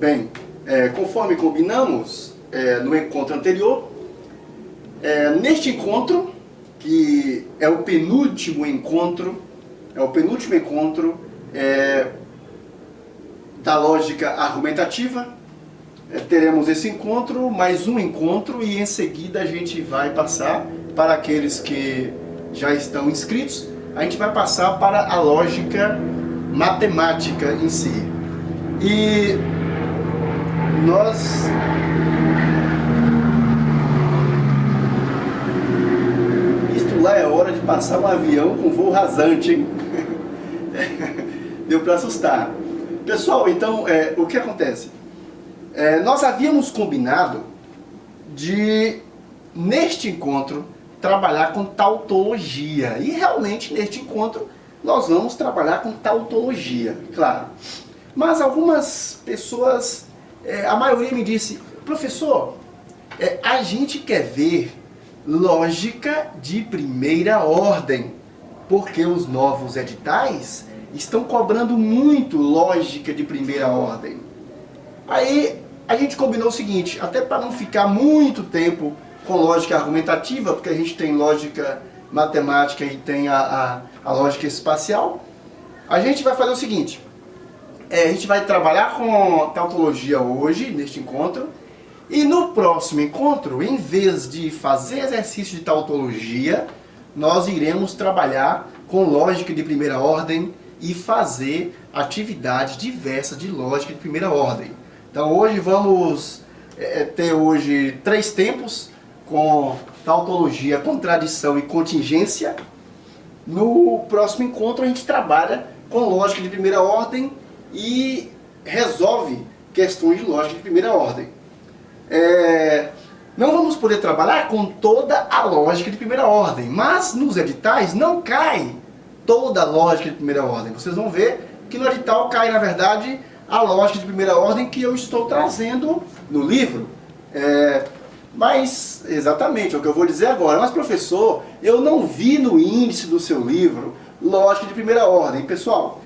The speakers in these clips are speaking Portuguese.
Bem, conforme combinamos no encontro anterior, neste encontro, que é o penúltimo encontro, da lógica argumentativa, teremos esse encontro, mais um encontro, e em seguida a gente vai passar para aqueles que já estão inscritos, a gente vai passar para a lógica matemática em si. E nós isto lá é hora de passar um avião com voo rasante, hein? Deu para assustar. Pessoal, então, o que acontece? Nós havíamos combinado de, neste encontro, trabalhar com tautologia. E realmente, neste encontro, nós vamos trabalhar com tautologia, claro. Mas algumas pessoas, a maioria me disse: professor, a gente quer ver lógica de primeira ordem, porque os novos editais estão cobrando muito lógica de primeira ordem. Aí a gente combinou o seguinte, até para não ficar muito tempo com lógica argumentativa, porque a gente tem lógica matemática e tem a lógica espacial, a gente vai fazer o seguinte, a gente vai trabalhar com tautologia hoje, neste encontro, e no próximo encontro, em vez de fazer exercício de tautologia, nós iremos trabalhar com lógica de primeira ordem e fazer atividades diversas de lógica de primeira ordem. Então hoje vamos ter hoje 3 tempos com tautologia, contradição e contingência. No próximo encontro a gente trabalha com lógica de primeira ordem e resolve questões de lógica de primeira ordem. Não vamos poder trabalhar com toda a lógica de primeira ordem, mas nos editais não cai toda a lógica de primeira ordem. Vocês vão ver que no edital cai, na verdade, a lógica de primeira ordem que eu estou trazendo no livro. Mas, exatamente, é o que eu vou dizer agora. Mas, professor, eu não vi no índice do seu livro lógica de primeira ordem. Pessoal,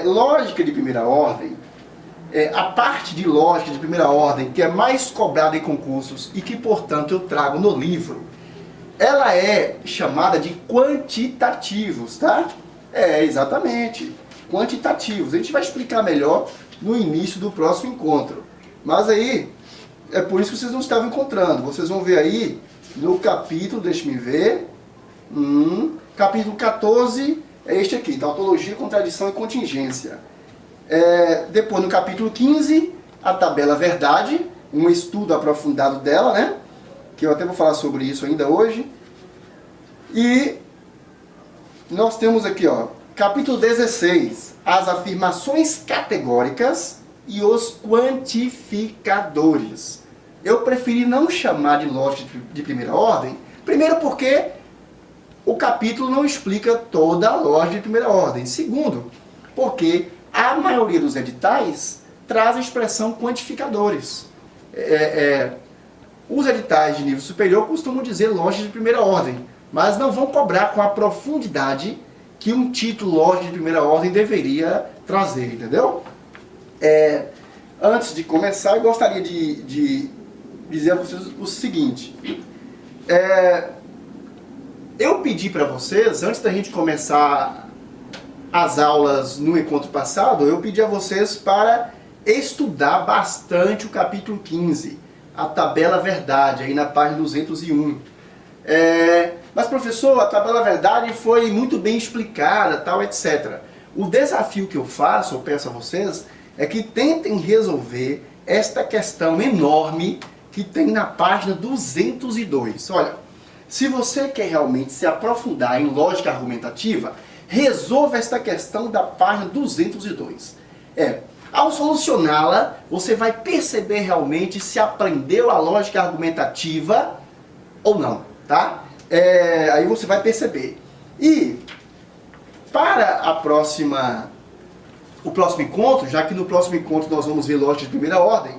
lógica de primeira ordem, a parte de lógica de primeira ordem que é mais cobrada em concursos e que, portanto, eu trago no livro, ela é chamada de quantitativos, tá? Exatamente, quantitativos. A gente vai explicar melhor no início do próximo encontro. Mas aí, é por isso que vocês não estavam encontrando. Vocês vão ver aí no capítulo, deixe-me ver, capítulo 14, é este aqui, tautologia, contradição e contingência. Depois no capítulo 15, a tabela verdade, um estudo aprofundado dela, né? Que eu até vou falar sobre isso ainda hoje. E nós temos aqui, ó, capítulo 16, as afirmações categóricas e os quantificadores. Eu preferi não chamar de lógica de primeira ordem, primeiro porque o capítulo não explica toda a lógica de primeira ordem. Segundo, porque a maioria dos editais traz a expressão quantificadores. Os editais de nível superior costumam dizer lógica de primeira ordem, mas não vão cobrar com a profundidade que um título lógica de primeira ordem deveria trazer, entendeu? Antes de começar, eu gostaria de dizer a vocês o seguinte. Eu pedi para vocês, antes da gente começar as aulas no encontro passado, eu pedi a vocês para estudar bastante o capítulo 15, a tabela verdade, aí na página 201. Mas professor, a tabela verdade foi muito bem explicada, tal, etc. O desafio que eu faço, eu peço a vocês, é que tentem resolver esta questão enorme que tem na página 202. Olha, se você quer realmente se aprofundar em lógica argumentativa, resolva esta questão da página 202. Ao solucioná-la, você vai perceber realmente se aprendeu a lógica argumentativa ou não, tá? Aí você vai perceber. E para o próximo encontro, já que no próximo encontro nós vamos ver lógica de primeira ordem,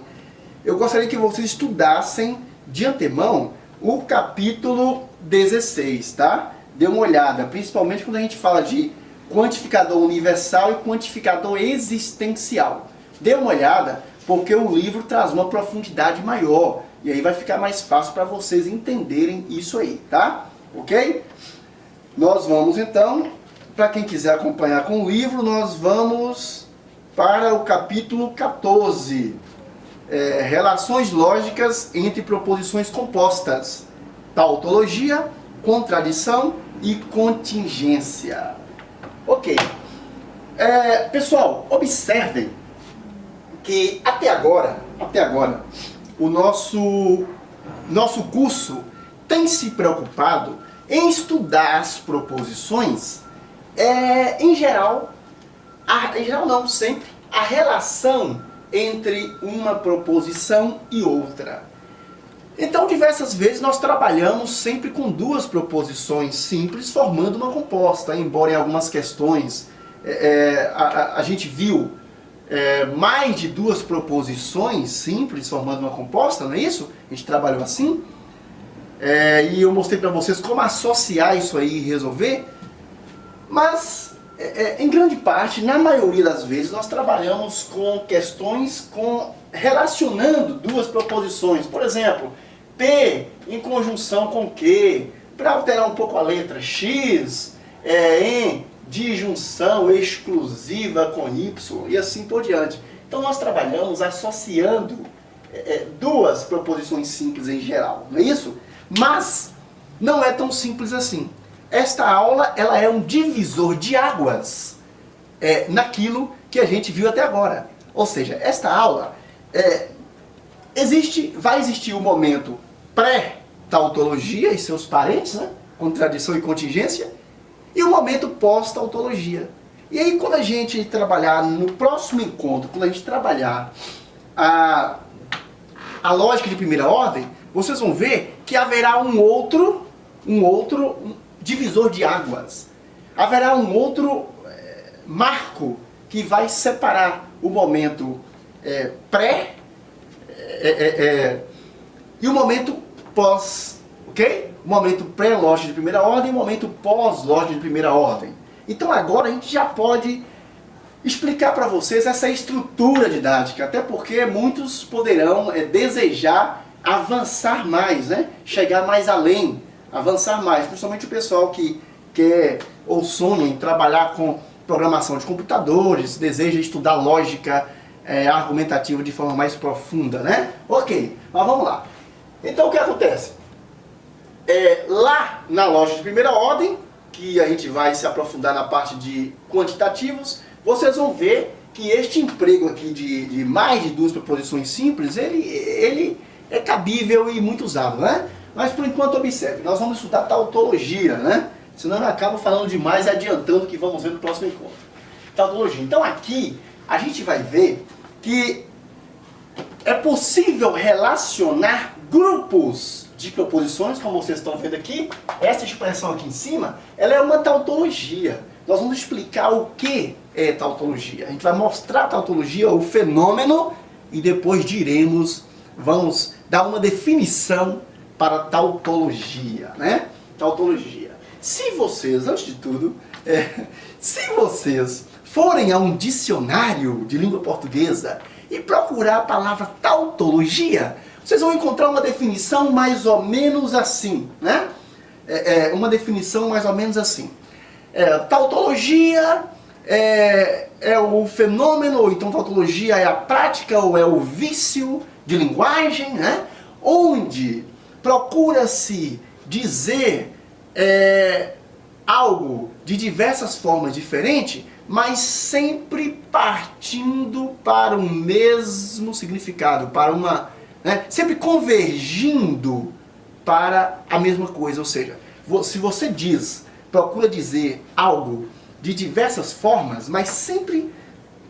eu gostaria que vocês estudassem de antemão o capítulo 16, tá? Dê uma olhada, principalmente quando a gente fala de quantificador universal e quantificador existencial. Dê uma olhada, porque o livro traz uma profundidade maior. E aí vai ficar mais fácil para vocês entenderem isso aí, tá? Ok? Nós vamos então, para quem quiser acompanhar com o livro, nós vamos para o capítulo 14. Relações lógicas entre proposições compostas. Tautologia, contradição e contingência. Ok. Pessoal, observem que até agora, o nosso curso tem se preocupado em estudar as proposições, em geral não, sempre, a relação entre uma proposição e outra. Então, diversas vezes nós trabalhamos sempre com duas proposições simples formando uma composta, embora em algumas questões a gente viu mais de duas proposições simples formando uma composta, não é isso? A gente trabalhou assim. E eu mostrei para vocês como associar isso aí e resolver. Mas, em grande parte, na maioria das vezes, nós trabalhamos com questões relacionando duas proposições. Por exemplo, P em conjunção com Q, para alterar um pouco a letra, X em disjunção exclusiva com Y e assim por diante. Então nós trabalhamos associando duas proposições simples em geral, não é isso? Mas não é tão simples assim. Esta aula ela é um divisor de águas naquilo que a gente viu até agora. Ou seja, esta aula vai existir o momento pré-tautologia e seus parentes, né? Contradição e contingência, e o momento pós-tautologia. E aí quando a gente trabalhar no próximo encontro, quando a gente trabalhar a lógica de primeira ordem, vocês vão ver que haverá um outro divisor de águas. Haverá um outro marco que vai separar o momento pré e o momento pós, ok? O momento pré-lógica de primeira ordem e o momento pós-lógica de primeira ordem. Então agora a gente já pode explicar para vocês essa estrutura didática, até porque muitos poderão desejar avançar mais, né? Chegar mais além, avançar mais, principalmente o pessoal que quer ou sonha em trabalhar com programação de computadores, deseja estudar lógica argumentativa de forma mais profunda, né? Ok, mas vamos lá. Então o que acontece? Lá na lógica de primeira ordem, que a gente vai se aprofundar na parte de quantitativos, vocês vão ver que este emprego aqui de mais de duas proposições simples, ele é cabível e muito usado, né? Mas por enquanto observe, nós vamos estudar tautologia, né? Senão eu acabo falando demais e adiantando o que vamos ver no próximo encontro. Tautologia. Então aqui a gente vai ver que é possível relacionar grupos de proposições, como vocês estão vendo aqui. Essa expressão aqui em cima, ela é uma tautologia. Nós vamos explicar o que é tautologia. A gente vai mostrar a tautologia, o fenômeno, e depois vamos dar uma definição para tautologia, né? Tautologia. Se vocês, antes de tudo, se vocês forem a um dicionário de língua portuguesa e procurar a palavra tautologia, vocês vão encontrar uma definição mais ou menos assim, né? Uma definição mais ou menos assim. Tautologia é o fenômeno, ou então tautologia é a prática ou é o vício de linguagem, né? Onde procura-se dizer algo de diversas formas diferentes, mas sempre partindo para o mesmo significado, para sempre convergindo para a mesma coisa. Ou seja, se você procura dizer algo de diversas formas, mas sempre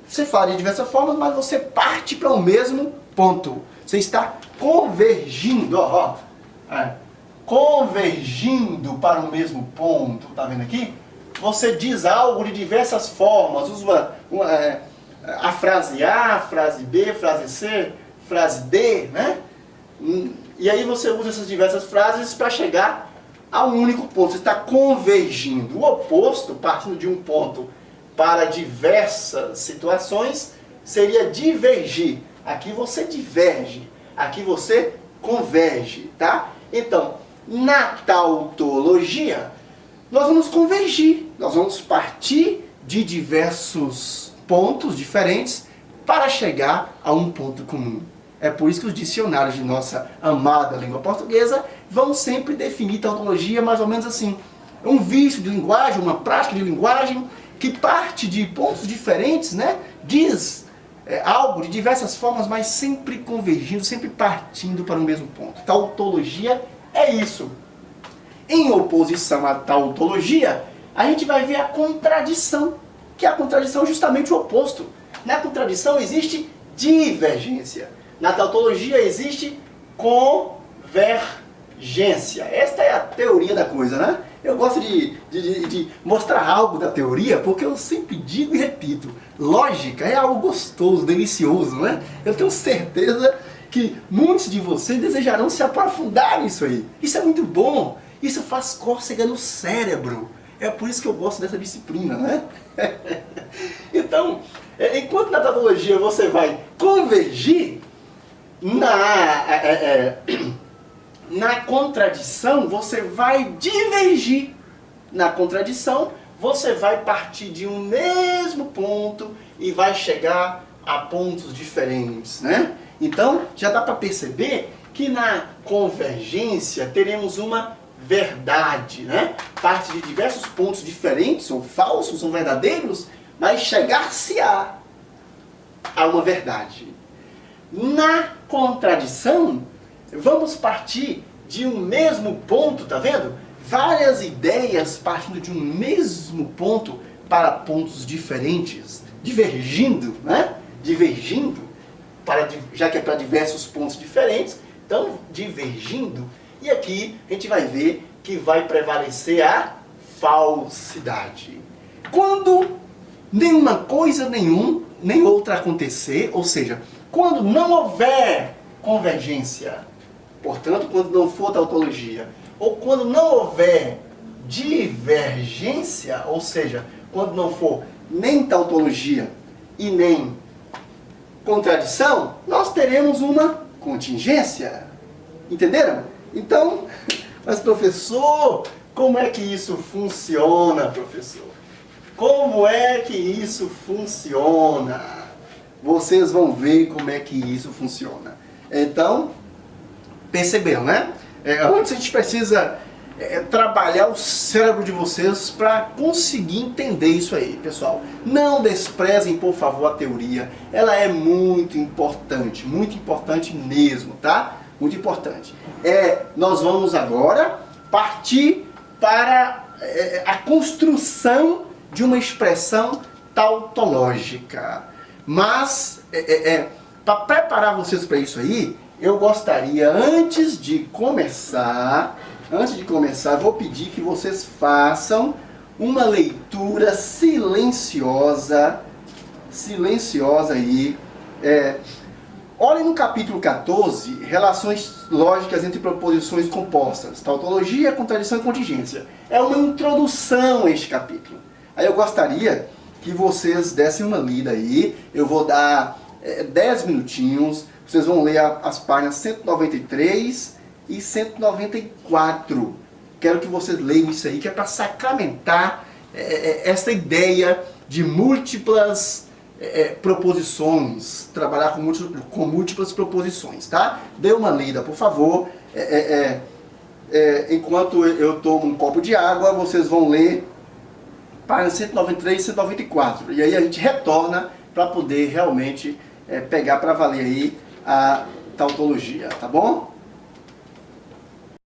você fala de diversas formas, mas você parte para o mesmo ponto. Você está convergindo, convergindo para o mesmo ponto, tá vendo aqui? Você diz algo de diversas formas, usa a frase A, a frase B, a frase C, frase D, né? E aí você usa essas diversas frases para chegar a um único ponto. Você está convergindo. O oposto, partindo de um ponto para diversas situações, seria divergir. aqui você diverge, aqui você converge, tá? Então, na tautologia, nós vamos convergir, nós vamos partir de diversos pontos diferentes para chegar a um ponto comum. É por isso que os dicionários de nossa amada língua portuguesa vão sempre definir tautologia mais ou menos assim. Um vício de linguagem, uma prática de linguagem que parte de pontos diferentes, né? Diz algo de diversas formas, mas sempre convergindo, sempre partindo para o mesmo ponto. Tautologia é isso. Em oposição à tautologia, a gente vai ver a contradição, que a contradição é justamente o oposto. Na contradição existe divergência. Na tautologia existe convergência. Esta é a teoria da coisa, né? Eu gosto de mostrar algo da teoria, porque eu sempre digo e repito, lógica é algo gostoso, delicioso, né? Eu tenho certeza que muitos de vocês desejarão se aprofundar nisso aí. Isso é muito bom, isso faz cócega no cérebro. É por isso que eu gosto dessa disciplina, né? Então, enquanto na tautologia você vai convergir, na contradição você vai divergir. Na contradição você vai partir de um mesmo ponto e vai chegar a pontos diferentes, né? Então já dá para perceber que na convergência teremos uma verdade, né? Parte de diversos pontos diferentes, são falsos, são verdadeiros, mas chegar-se-á a uma verdade. Na contradição, vamos partir de um mesmo ponto, tá vendo? Várias ideias partindo de um mesmo ponto para pontos diferentes, divergindo, né? Divergindo, já que é para diversos pontos diferentes, então divergindo. E aqui a gente vai ver que vai prevalecer a falsidade. Quando nenhuma coisa, nem outra acontecer, ou seja, quando não houver convergência, portanto, quando não for tautologia, ou quando não houver divergência, ou seja, quando não for nem tautologia e nem contradição, nós teremos uma contingência. Entenderam? Então, mas professor, como é que isso funciona, professor? Como é que isso funciona? Vocês vão ver como é que isso funciona. Então, perceberam, né? Antes a gente precisa trabalhar o cérebro de vocês para conseguir entender isso aí, pessoal. Não desprezem, por favor, a teoria. Ela é muito importante mesmo, tá? Muito importante. Nós vamos agora partir para a construção de uma expressão tautológica. Mas, para preparar vocês para isso aí, eu gostaria, antes de começar, vou pedir que vocês façam uma leitura silenciosa aí. Olhem no capítulo 14, relações lógicas entre proposições compostas, tautologia, contradição e contingência. É uma introdução a este capítulo. Aí eu gostaria que vocês dessem uma lida aí. Eu vou dar 10 minutinhos. Vocês vão ler as páginas 193 e 194. Quero que vocês leiam isso aí, que é para sacramentar essa ideia de múltiplas proposições, trabalhar com múltiplas proposições, tá? Dê uma lida, por favor. Enquanto eu tomo um copo de água, vocês vão ler páginas 193 e 194. E aí a gente retorna para poder realmente pegar para valer aí a tautologia, tá bom?